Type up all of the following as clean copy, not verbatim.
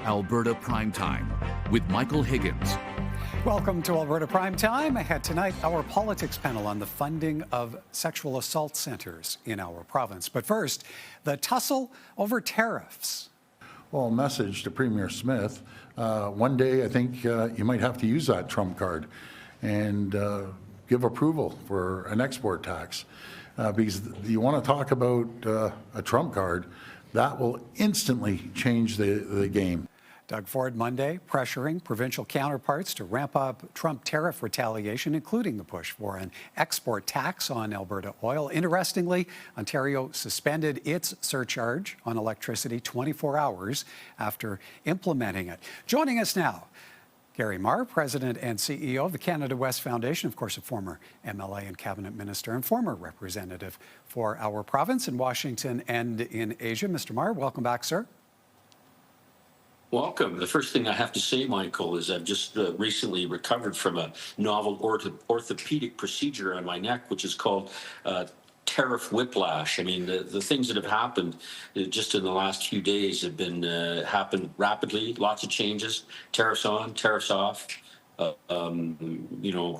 Alberta Primetime with Michael Higgins. Welcome to Alberta Primetime. Ahead tonight, our politics panel on the funding of sexual assault centres in our province. But first, the tussle over tariffs. Well, a message to Premier Smith. One day, I think you might have to use that trump card and give approval for an export tax. Because you want to talk about a trump card, that will instantly change the game. Doug Ford Monday pressuring provincial counterparts to ramp up Trump tariff retaliation, including the push for an export tax on Alberta oil. Interestingly, Ontario suspended its surcharge on electricity 24 hours after implementing it. Joining us now, Gary Marr, President and CEO of the Canada-U.S. Foundation, of course, a former MLA and cabinet minister and former representative for our province in Washington and in Asia. Mr. Marr, welcome back, sir. Welcome. The first thing I have to say, Michael, is I've just recently recovered from a novel orthopedic procedure on my neck, which is called tariff whiplash. I mean, the things that have happened just in the last few days have been happened rapidly. Lots of changes. Tariffs on, tariffs off.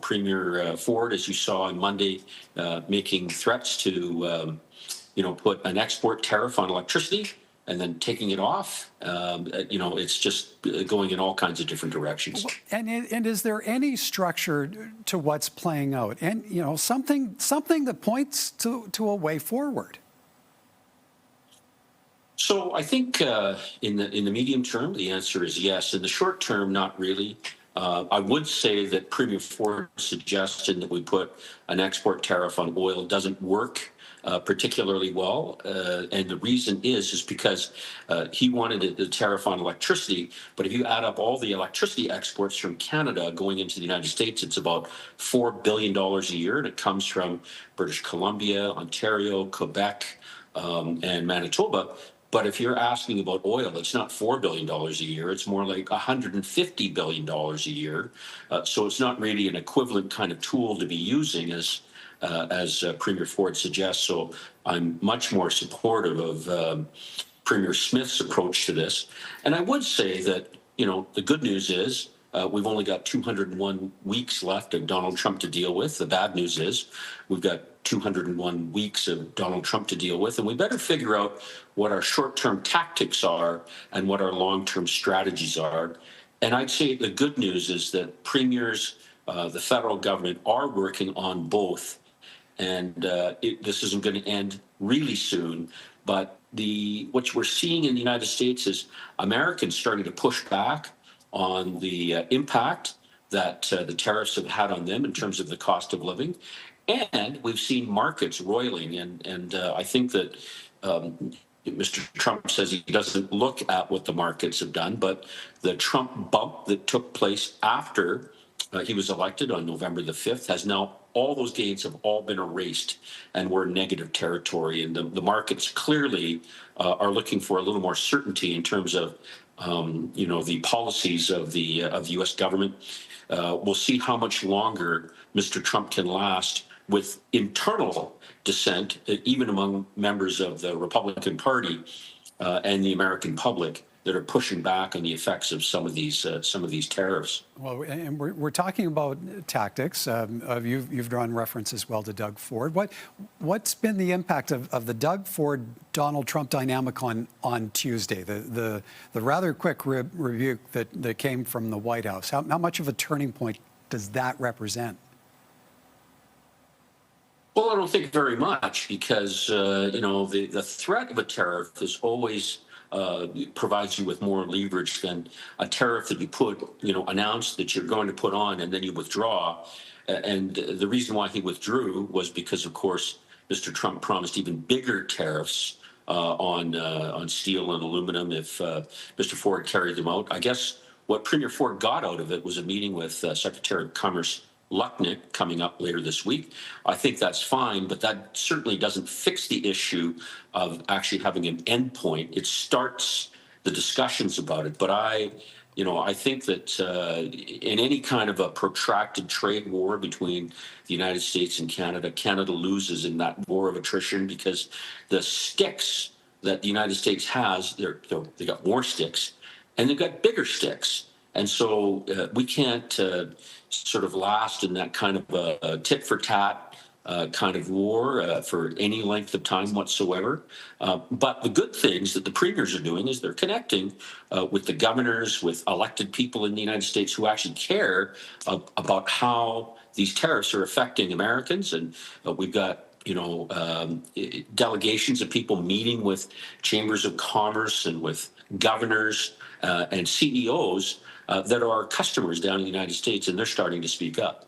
Premier Ford, as you saw on Monday, making threats to, put an export tariff on electricity, and then taking it off. It's just going in all kinds of different directions. And is there any structure to what's playing out? And, something that points to a way forward? So I think in the medium term, the answer is yes. In the short term, not really. I would say that Premier Ford's suggestion that we put an export tariff on oil doesn't work particularly well, and the reason is because he wanted the tariff on electricity, but if you add up all the electricity exports from Canada going into the United States, it's about $4 billion a year, and it comes from British Columbia, Ontario, Quebec, and Manitoba. But if you're asking about oil, it's not $4 billion a year. It's more like $150 billion a year. So it's not really an equivalent kind of tool to be using as Premier Ford suggests. So I'm much more supportive of Premier Smith's approach to this. And I would say that, the good news is we've only got 201 weeks left of Donald Trump to deal with. The bad news is we've got 201 weeks of Donald Trump to deal with, and we better figure out what our short-term tactics are and what our long-term strategies are. And I'd say the good news is that premiers, the federal government, are working on both. And this isn't going to end really soon, but what we're seeing in the United States is Americans starting to push back on the impact that the tariffs have had on them in terms of the cost of living. And we've seen markets roiling. And I think that Mr. Trump says he doesn't look at what the markets have done, but the Trump bump that took place after he was elected on November the 5th has now, all those gains have all been erased, and we're in negative territory. And the markets clearly are looking for a little more certainty in terms of, the policies of the U.S. government. We'll see how much longer Mr. Trump can last with internal dissent, even among members of the Republican Party and the American public, that are pushing back on the effects of some of these tariffs. Well, and we're talking about tactics. You've drawn reference as well to Doug Ford. What's been the impact of the Doug Ford-Donald Trump dynamic on Tuesday? The rather quick rebuke that came from the White House. How much of a turning point does that represent? Well, I don't think very much, because the threat of a tariff is always provides you with more leverage than a tariff that you announce that you're going to put on and then you withdraw. And the reason why he withdrew was because, of course, Mr. Trump promised even bigger tariffs on steel and aluminum if Mr. Ford carried them out. I guess what Premier Ford got out of it was a meeting with Secretary of Commerce Lucknick coming up later this week. I think that's fine, but that certainly doesn't fix the issue of actually having an endpoint. It starts the discussions about it. But I think that in any kind of a protracted trade war between the United States and Canada, Canada loses in that war of attrition, because the sticks that the United States has, they got more sticks. and they've got bigger sticks. And so we can't sort of last in that kind of a tit for tat kind of war for any length of time whatsoever. But the good things that the premiers are doing is they're connecting with the governors, with elected people in the United States who actually care about how these tariffs are affecting Americans. And we've got delegations of people meeting with chambers of commerce and with governors and CEOs that are customers down in the United States, and they're starting to speak up.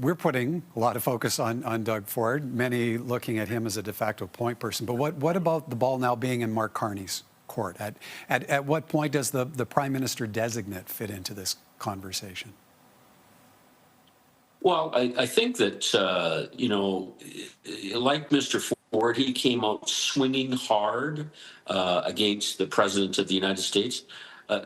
We're putting a lot of focus on Doug Ford, many looking at him as a de facto point person. But what about the ball now being in Mark Carney's court? At what point does the Prime Minister designate fit into this conversation? Well, I think that, like Mr. Ford, he came out swinging hard against the President of the United States.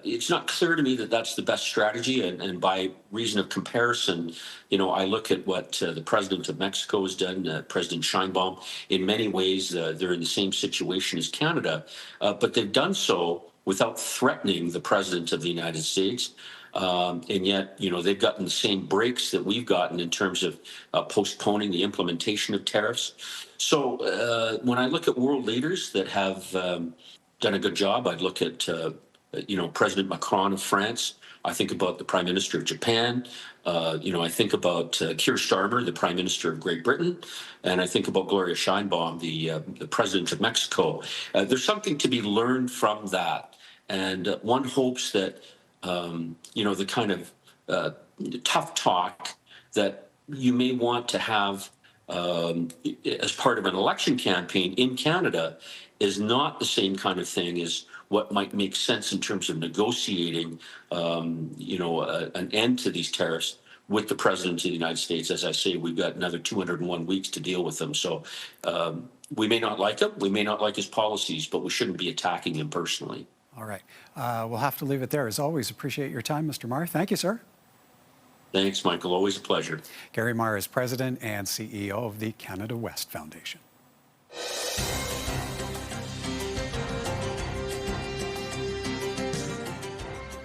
It's not clear to me that that's the best strategy. And by reason of comparison, I look at what the President of Mexico has done, President Sheinbaum. In many ways, they're in the same situation as Canada, but they've done so without threatening the President of the United States. And yet, they've gotten the same breaks that we've gotten in terms of postponing the implementation of tariffs. So when I look at world leaders that have done a good job, I'd look at, President Macron of France. I think about the Prime Minister of Japan. I think about Keir Starmer, the Prime Minister of Great Britain. And I think about Gloria Sheinbaum, the President of Mexico. There's something to be learned from that. And one hopes that the kind of tough talk that you may want to have as part of an election campaign in Canada is not the same kind of thing as what might make sense in terms of negotiating, an end to these tariffs with the President of the United States. As I say, we've got another 201 weeks to deal with them. So we may not like him, we may not like his policies, but we shouldn't be attacking him personally. All right. We'll have to leave it there. As always, appreciate your time, Mr. Marr. Thank you, sir. Thanks, Michael. Always a pleasure. Gary Marr is President and CEO of the Canada-U.S. Foundation.